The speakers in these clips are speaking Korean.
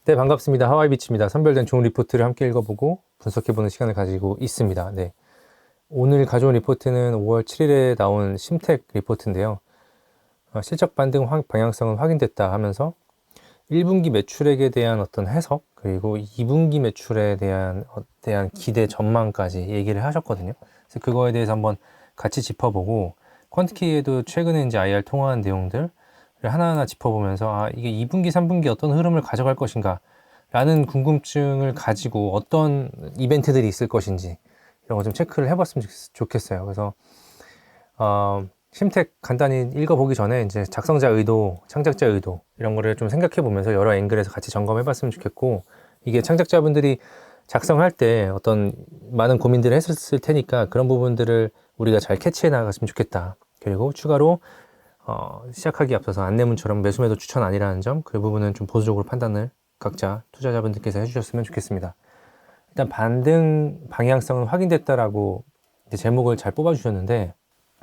네, 반갑습니다. 하와이비치입니다. 선별된 좋은 리포트를 함께 읽어보고 분석해보는 시간을 가지고 있습니다. 네, 오늘 가져온 리포트는 5월 7일에 나온 심텍 리포트인데요. 실적 반등 방향성은 확인됐다 하면서 1분기 매출액에 대한 어떤 해석, 그리고 2분기 매출에 대한 기대 전망까지 얘기를 하셨거든요. 그래서 그거에 대해서 한번 같이 짚어보고, 퀀트키에도 최근에 이제 IR 통화한 내용들 하나하나 짚어보면서 이게 2분기, 3분기 어떤 흐름을 가져갈 것인가 라는 궁금증을 가지고 어떤 이벤트들이 있을 것인지 이런 거 좀 체크를 해봤으면 좋겠어요. 그래서 심텍 간단히 읽어보기 전에 이제 작성자 의도, 창작자 의도 이런 거를 좀 생각해 보면서 여러 앵글에서 같이 점검해 봤으면 좋겠고, 이게 창작자분들이 작성할 때 어떤 많은 고민들을 했을 테니까 그런 부분들을 우리가 잘 캐치해 나갔으면 좋겠다. 그리고 추가로 시작하기 앞서서 안내문처럼 매수매도 추천 아니라는 점, 그 부분은 좀 보수적으로 판단을 각자 투자자분들께서 해주셨으면 좋겠습니다. 일단 반등 방향성은 확인됐다라고 이제 제목을 잘 뽑아주셨는데,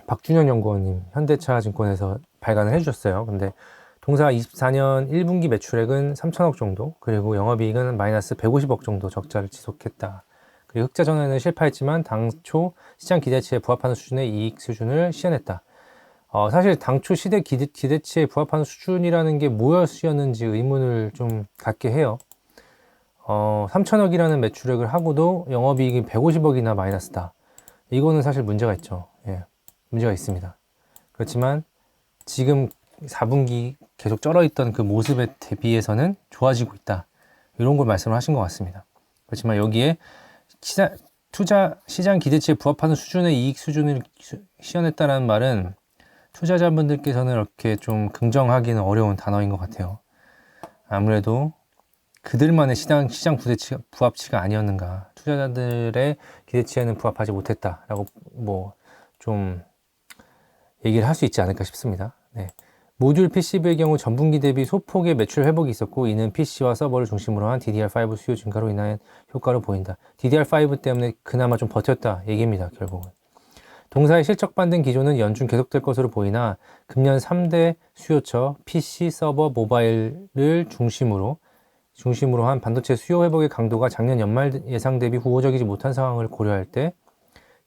박준현 연구원님 현대차증권에서 발간을 해주셨어요. 근데 동사 24년 1분기 매출액은 3천억 정도, 그리고 영업이익은 마이너스 150억 정도 적자를 지속했다. 그리고 흑자 전환에는 실패했지만 당초 시장 기대치에 부합하는 수준의 이익 수준을 시현했다. 사실 당초 시대 기대치에 부합하는 수준이라는 게 무엇이었는지 의문을 좀 갖게 해요. 3천억이라는 매출액을 하고도 영업이익이 150억이나 마이너스다. 이거는 사실 문제가 있죠. 예, 문제가 있습니다. 그렇지만 지금 4분기 계속 쩔어있던 그 모습에 대비해서는 좋아지고 있다. 이런 걸 말씀을 하신 것 같습니다. 그렇지만 여기에 시장 기대치에 부합하는 수준의 이익 수준을 시현했다는 말은 투자자분들께서는 이렇게 좀 긍정하기는 어려운 단어인 것 같아요. 아무래도 그들만의 시장 부합치가 아니었는가, 투자자들의 기대치에는 부합하지 못했다라고 좀 얘기를 할 수 있지 않을까 싶습니다. 네. 모듈 PCB의 경우 전분기 대비 소폭의 매출 회복이 있었고, 이는 PC와 서버를 중심으로 한 DDR5 수요 증가로 인한 효과로 보인다. DDR5 때문에 그나마 좀 버텼다 얘기입니다. 결국은 동사의 실적 반등 기조는 연중 계속될 것으로 보이나, 금년 3대 수요처 PC, 서버, 모바일을 중심으로 한 반도체 수요 회복의 강도가 작년 연말 예상 대비 우호적이지 못한 상황을 고려할 때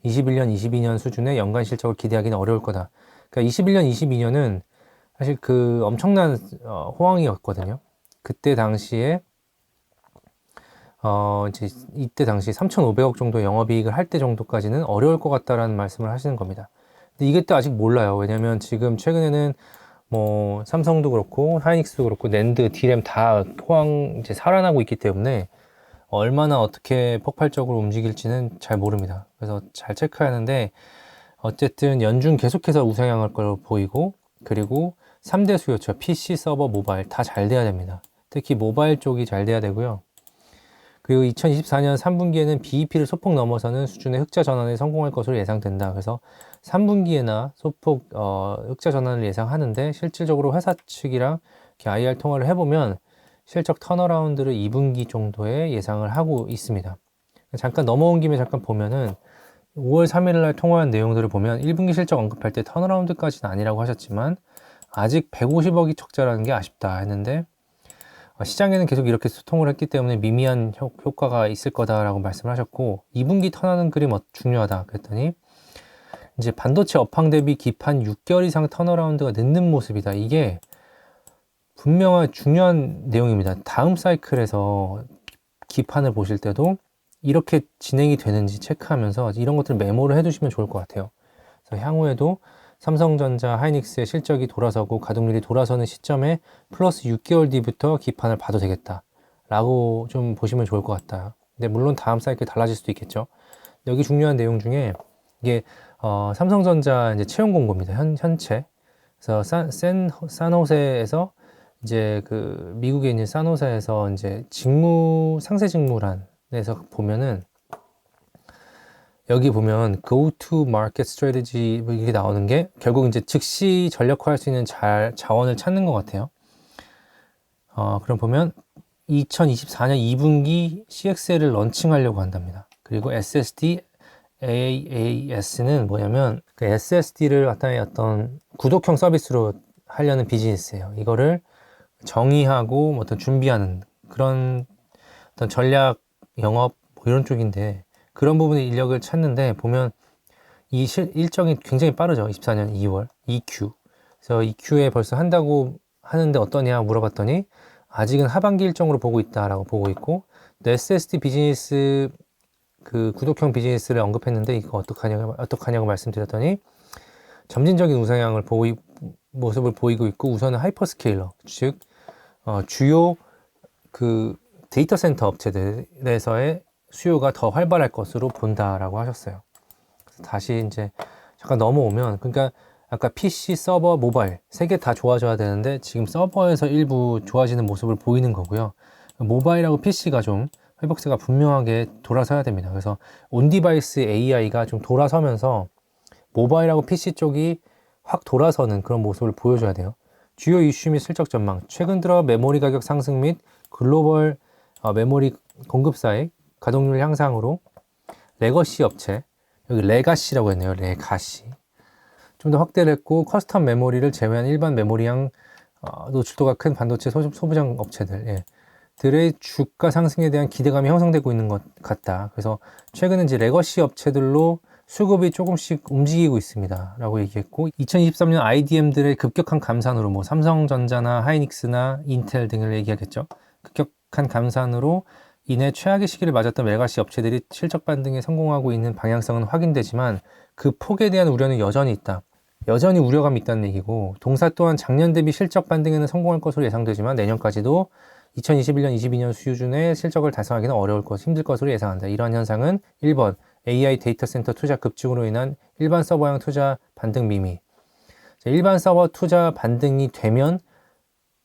21년, 22년 수준의 연간 실적을 기대하기는 어려울 거다. 그러니까 21년, 22년은 사실 그 엄청난 호황이었거든요. 그때 당시에 이제 이때 당시 3,500억 정도 영업이익을 할 때 정도까지는 어려울 것 같다라는 말씀을 하시는 겁니다. 근데 이게 또 아직 몰라요. 왜냐면 지금 최근에는 삼성도 그렇고 하이닉스도 그렇고 낸드, 디램 다 호황 이제 살아나고 있기 때문에 얼마나 어떻게 폭발적으로 움직일지는 잘 모릅니다. 그래서 잘 체크해야 하는데, 어쨌든 연중 계속해서 우상향할 걸로 보이고, 그리고 3대 수요처 PC, 서버, 모바일 다 잘 돼야 됩니다. 특히 모바일 쪽이 잘 돼야 되고요. 그리고 2024년 3분기에는 BEP를 소폭 넘어서는 수준의 흑자 전환에 성공할 것으로 예상된다. 그래서 3분기에나 소폭 흑자 전환을 예상하는데, 실질적으로 회사 측이랑 이렇게 IR 통화를 해보면 실적 턴어라운드를 2분기 정도에 예상을 하고 있습니다. 잠깐 넘어온 김에 잠깐 보면은 5월 3일 날 통화한 내용들을 보면 1분기 실적 언급할 때 턴어라운드까지는 아니라고 하셨지만 아직 150억이 적자라는 게 아쉽다 했는데, 시장에는 계속 이렇게 소통을 했기 때문에 미미한 효과가 있을 거다라고 말씀을 하셨고, 2분기 턴하는 그림 중요하다 그랬더니 이제 반도체 업황 대비 기판 6개월 이상 턴어라운드가 늦는 모습이다. 이게 분명한 중요한 내용입니다. 다음 사이클에서 기판을 보실 때도 이렇게 진행이 되는지 체크하면서 이런 것들을 메모를 해두시면 좋을 것 같아요. 그래서 향후에도 삼성전자, 하이닉스의 실적이 돌아서고 가동률이 돌아서는 시점에 플러스 6개월 뒤부터 기판을 봐도 되겠다 라고 좀 보시면 좋을 것 같다. 근데 물론 다음 사이클 달라질 수도 있겠죠. 여기 중요한 내용 중에 이게 삼성전자 이제 채용 공고입니다. 현채. 그래서 산호세에서 이제 그 미국에 있는 산호세에서 이제 상세 직무란에서 보면은, 여기 보면 go to market strategy 이게 나오는 게 결국 이제 즉시 전력화할 수 있는 자원을 찾는 것 같아요. 그럼 보면 2024년 2분기 CXL을 런칭하려고 한답니다. 그리고 SSD AAS는 뭐냐면 그 SSD를 어떤 구독형 서비스로 하려는 비즈니스예요. 이거를 정의하고 어떤 준비하는 그런 어떤 전략 영업 뭐 이런 쪽인데 그런 부분의 인력을 찾는데 보면 이 일정이 굉장히 빠르죠. 24년 2월 2Q. 그래서 2Q에 벌써 한다고 하는데 어떠냐 물어봤더니 아직은 하반기 일정으로 보고 있다라고 보고 있고, SSD 비즈니스 그 구독형 비즈니스를 언급했는데 이거 어떡하냐고 말씀드렸더니 점진적인 우상향을 모습을 보이고 있고, 우선은 하이퍼스케일러, 즉 주요 그 데이터 센터 업체들에서의 수요가 더 활발할 것으로 본다라고 하셨어요. 다시 이제 잠깐 넘어오면, 그러니까 아까 PC, 서버, 모바일 세 개 다 좋아져야 되는데 지금 서버에서 일부 좋아지는 모습을 보이는 거고요. 모바일하고 PC가 좀 회복세가 분명하게 돌아서야 됩니다. 그래서 온디바이스 AI가 좀 돌아서면서 모바일하고 PC 쪽이 확 돌아서는 그런 모습을 보여줘야 돼요. 주요 이슈 및 실적 전망. 최근 들어 메모리 가격 상승 및 글로벌 메모리 공급사의 가동률 향상으로 레거시 업체, 여기 레가시라고 했네요. 레가시. 좀 더 확대를 했고, 커스텀 메모리를 제외한 일반 메모리형 노출도가 큰 반도체 소부장 업체들, 예, 들의 주가 상승에 대한 기대감이 형성되고 있는 것 같다. 그래서 최근에 이제 레거시 업체들로 수급이 조금씩 움직이고 있습니다 라고 얘기했고, 2023년 IDM들의 급격한 감산으로 뭐 삼성전자나 하이닉스나 인텔 등을 얘기하겠죠. 급격한 감산으로 인해 최악의 시기를 맞았던 레거시 업체들이 실적 반등에 성공하고 있는 방향성은 확인되지만 그 폭에 대한 우려는 여전히 있다. 여전히 우려감이 있다는 얘기고, 동사 또한 작년 대비 실적 반등에는 성공할 것으로 예상되지만 내년까지도 2021년, 22년 수준의 실적을 달성하기는 힘들 것으로 예상한다. 이러한 현상은 1번, AI 데이터 센터 투자 급증으로 인한 일반 서버형 투자 반등 미미. 일반 서버 투자 반등이 되면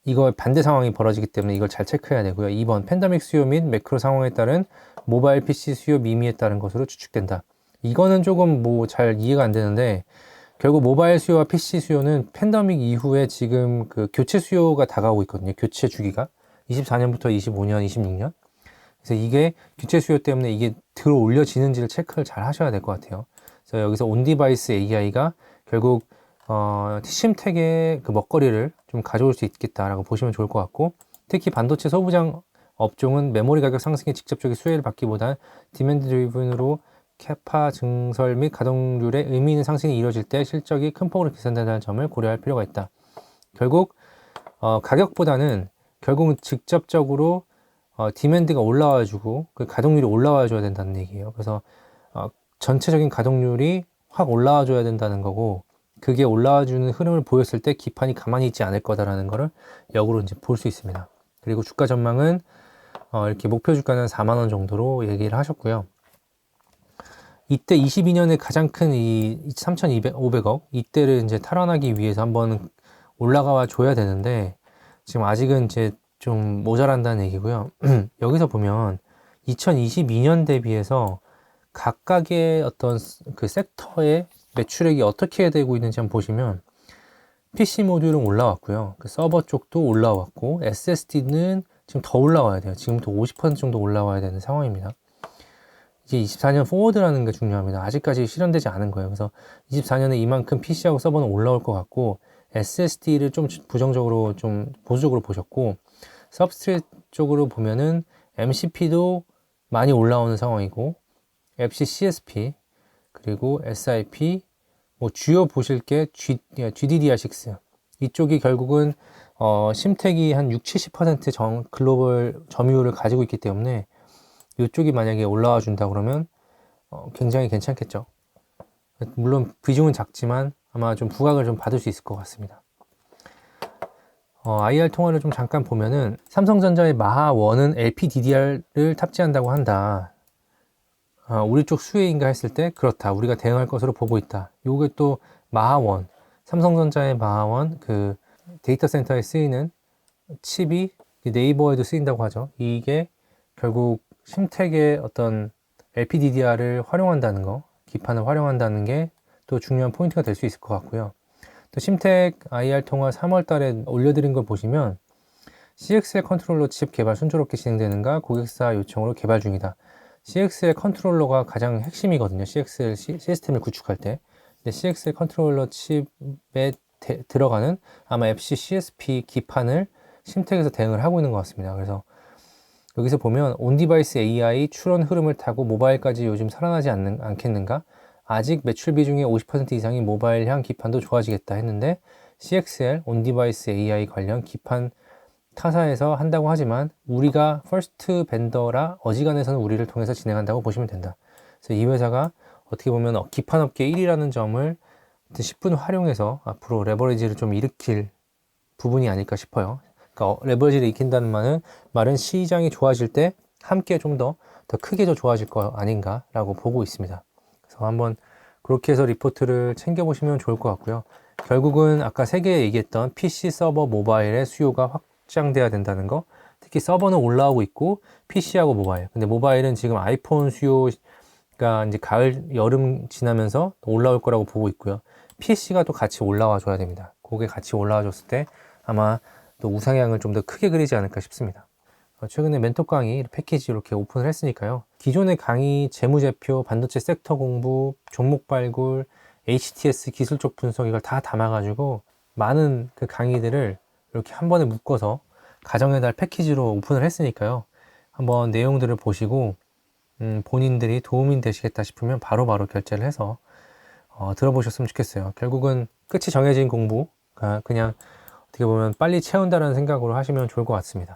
이거 반대 상황이 벌어지기 때문에 이걸 잘 체크해야 되고요. 2번, 팬데믹 수요 및 매크로 상황에 따른 모바일 PC 수요 미미에 따른 것으로 추측된다. 이거는 조금 뭐 잘 이해가 안 되는데, 결국 모바일 수요와 PC 수요는 팬데믹 이후에 지금 그 교체 수요가 다가오고 있거든요. 교체 주기가 24년부터 25년, 26년. 그래서 이게 교체 수요 때문에 이게 들어 올려지는지를 체크를 잘 하셔야 될 것 같아요. 그래서 여기서 온디바이스 AI가 결국 심택의 그 먹거리를 좀 가져올 수 있겠다라고 보시면 좋을 것 같고, 특히 반도체 소부장 업종은 메모리 가격 상승에 직접적인 수혜를 받기보단 디맨드 드리븐으로 캐파 증설 및 가동률의 의미 있는 상승이 이루어질 때 실적이 큰 폭으로 개선된다는 점을 고려할 필요가 있다. 결국 가격보다는 결국은 직접적으로 디맨드가 올라와주고 그 가동률이 올라와줘야 된다는 얘기예요. 그래서 전체적인 가동률이 확 올라와줘야 된다는 거고, 그게 올라와주는 흐름을 보였을 때 기판이 가만히 있지 않을 거다라는 거를 역으로 이제 볼 수 있습니다. 그리고 주가 전망은 이렇게 목표 주가는 4만 원 정도로 얘기를 하셨고요. 이때 22년에 가장 큰 이 3,500억 이때를 이제 탈환하기 위해서 한번 올라가 줘야 되는데 지금 아직은 이제 좀 모자란다는 얘기고요. 여기서 보면 2022년 대비해서 각각의 어떤 그 섹터의 매출액이 어떻게 되고 있는지 한번 보시면, PC 모듈은 올라왔고요. 그 서버 쪽도 올라왔고, SSD는 지금 더 올라와야 돼요. 지금부터 50% 정도 올라와야 되는 상황입니다. 이제 24년 포워드라는 게 중요합니다. 아직까지 실현되지 않은 거예요. 그래서 24년에 이만큼 PC하고 서버는 올라올 것 같고, SSD를 좀 부정적으로 좀 보수적으로 보셨고, 서브스트레이트 쪽으로 보면은 MCP도 많이 올라오는 상황이고, FC CSP 그리고 SIP, 뭐 주요 보실 게 GDDR6 이쪽이 결국은 심택이 한 60-70% 글로벌 점유율을 가지고 있기 때문에 이쪽이 만약에 올라와 준다 그러면 굉장히 괜찮겠죠. 물론 비중은 작지만 아마 좀 부각을 좀 받을 수 있을 것 같습니다. IR 통화를 좀 잠깐 보면은 삼성전자의 마하1은 LPDDR을 탑재한다고 한다. 우리 쪽 수혜인가 했을 때 그렇다. 우리가 대응할 것으로 보고 있다. 요게 또 마하1, 삼성전자의 마하1 그 데이터 센터에 쓰이는 칩이 네이버에도 쓰인다고 하죠. 이게 결국 심택의 어떤 LPDDR을 활용한다는 거, 기판을 활용한다는 게 또 중요한 포인트가 될 수 있을 것 같고요. 또 심택 IR 통화 3월 달에 올려드린 걸 보시면 CXL 컨트롤러 칩 개발 순조롭게 진행되는가 고객사 요청으로 개발 중이다. CXL 컨트롤러가 가장 핵심이거든요. CXL 시스템을 구축할 때. 근데 CXL 컨트롤러 칩에 들어가는 아마 FC CSP 기판을 심택에서 대응을 하고 있는 것 같습니다. 그래서 여기서 보면 온디바이스 AI 출원 흐름을 타고 모바일까지 요즘 살아나지 않겠는가? 아직 매출 비중의 50% 이상이 모바일향 기판도 좋아지겠다 했는데 CXL 온디바이스 AI 관련 기판 타사에서 한다고 하지만 우리가 퍼스트 벤더라 어지간해서는 우리를 통해서 진행한다고 보시면 된다. 그래서 이 회사가 어떻게 보면 기판업계 1위라는 점을 10분 활용해서 앞으로 레버리지를 좀 일으킬 부분이 아닐까 싶어요. 그러니까 레버리지를 익힌다는 말은 시장이 좋아질 때 함께 좀 더 크게 더 좋아질 거 아닌가라고 보고 있습니다. 그래서 한번 그렇게 해서 리포트를 챙겨보시면 좋을 것 같고요. 결국은 아까 세 개 얘기했던 PC 서버 모바일의 수요가 확장돼야 된다는 거, 특히 서버는 올라오고 있고 PC하고 모바일. 근데 모바일은 지금 아이폰 수요가 이제 가을, 여름 지나면서 올라올 거라고 보고 있고요. PC가 또 같이 올라와 줘야 됩니다. 그게 같이 올라와 줬을 때 아마 또 우상향을 좀 더 크게 그리지 않을까 싶습니다. 최근에 멘토 강의 패키지 이렇게 오픈을 했으니까요. 기존의 강의, 재무제표, 반도체 섹터 공부, 종목 발굴, HTS 기술적 분석 이걸 다 담아가지고 많은 그 강의들을 이렇게 한 번에 묶어서 가정의 달 패키지로 오픈을 했으니까요. 한번 내용들을 보시고 본인들이 도움이 되시겠다 싶으면 바로바로 결제를 해서 들어보셨으면 좋겠어요. 결국은 끝이 정해진 공부가 그냥 어떻게 보면 빨리 채운다는 생각으로 하시면 좋을 것 같습니다.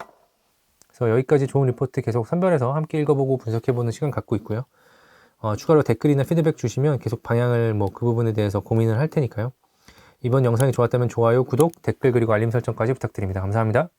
그래서 여기까지 좋은 리포트 계속 선별해서 함께 읽어보고 분석해보는 시간 갖고 있고요. 추가로 댓글이나 피드백 주시면 계속 방향을 그 부분에 대해서 고민을 할 테니까요. 이번 영상이 좋았다면 좋아요, 구독, 댓글 그리고 알림 설정까지 부탁드립니다. 감사합니다.